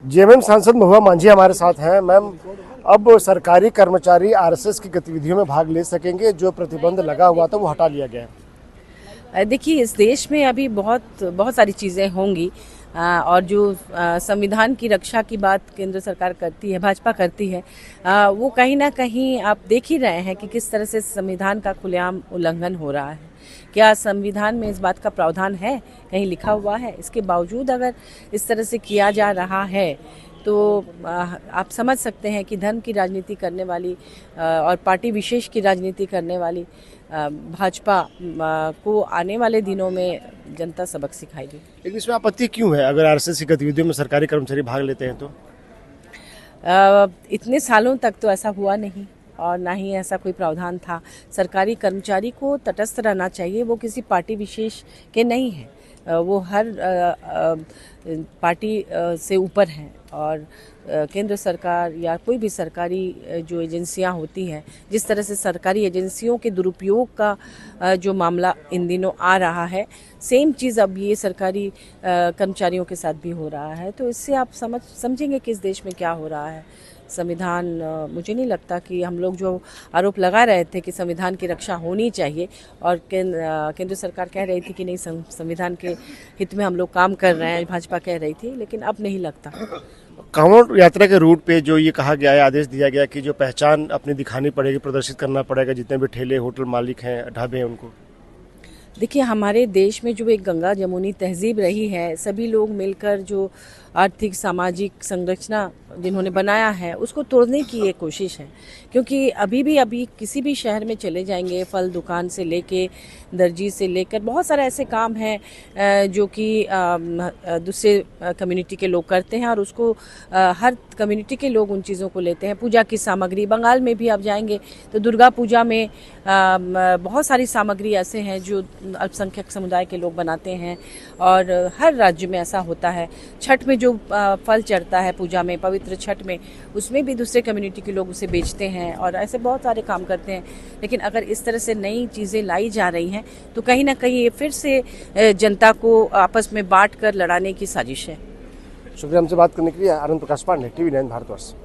JMM सांसद महुआ मांझी हमारे साथ हैं। मैम, अब सरकारी कर्मचारी आरएसएस की गतिविधियों में भाग ले सकेंगे, जो प्रतिबंध लगा हुआ था वो हटा लिया गया है। देखिए, इस देश में अभी बहुत बहुत सारी चीज़ें होंगी और जो संविधान की रक्षा की बात केंद्र सरकार करती है, भाजपा करती है, वो कहीं ना कहीं आप देख ही रहे हैं कि किस तरह से संविधान का खुलेआम उल्लंघन हो रहा है। क्या संविधान में इस बात का प्रावधान है, कहीं लिखा हुआ है? इसके बावजूद अगर इस तरह से किया जा रहा है तो आप समझ सकते हैं कि धर्म की राजनीति करने वाली और पार्टी विशेष की राजनीति करने वाली भाजपा को आने वाले दिनों में जनता सबक सिखाएगी। लेकिन इसमें आपत्ति क्यों है? अगर आरएसएस की गतिविधियों में सरकारी कर्मचारी भाग लेते हैं तो इतने सालों तक तो ऐसा हुआ नहीं और ना ही ऐसा कोई प्रावधान था। सरकारी कर्मचारी को तटस्थ रहना चाहिए, वो किसी पार्टी विशेष के नहीं हैं, वो हर पार्टी से ऊपर हैं और केंद्र सरकार या कोई भी सरकारी जो एजेंसियां होती हैं, जिस तरह से सरकारी एजेंसियों के दुरुपयोग का जो मामला इन दिनों आ रहा है, सेम चीज़ अब ये सरकारी कर्मचारियों के साथ भी हो रहा है। तो इससे आप समझेंगे कि इस देश में क्या हो रहा है। संविधान, मुझे नहीं लगता कि हम लोग जो आरोप लगा रहे थे कि संविधान की रक्षा होनी चाहिए और केंद्र सरकार कह रही थी कि नहीं, संविधान के हित में हम लोग काम कर रहे हैं, भाजपा कह रही थी, लेकिन अब नहीं लगता। कांवड़ यात्रा के रूट पे जो ये कहा गया है, आदेश दिया गया कि जो पहचान अपनी दिखानी पड़ेगी, प्रदर्शित करना पड़ेगा, जितने भी ठेले होटल मालिक हैं, ढाबे हैं, उनको। देखिए, हमारे देश में जो एक गंगा जमुनी तहजीब रही है, सभी लोग मिलकर जो आर्थिक सामाजिक संरचना जिन्होंने बनाया है, उसको तोड़ने की ये कोशिश है। क्योंकि अभी किसी भी शहर में चले जाएंगे, फल दुकान से लेके दर्जी से लेकर बहुत सारे ऐसे काम हैं जो कि दूसरे कम्युनिटी के लोग करते हैं और उसको हर कम्युनिटी के लोग उन चीज़ों को लेते हैं। पूजा की सामग्री, बंगाल में भी आप जाएंगे तो दुर्गा पूजा में बहुत सारी सामग्री ऐसे हैं जो अल्पसंख्यक समुदाय के लोग बनाते हैं और हर राज्य में ऐसा होता है। छठ में जो फल चढ़ता है पूजा में, पवित्र छठ में, उसमें भी दूसरे कम्युनिटी के लोग उसे बेचते हैं और ऐसे बहुत सारे काम करते हैं। लेकिन अगर इस तरह से नई चीज़ें लाई जा रही हैं तो कहीं ना कहीं ये फिर से जनता को आपस में बांट कर लड़ाने की साजिश है। शुक्रिया हमसे बात करने के लिए। आनंद प्रकाश पांडे, TV9 भारतवर्ष।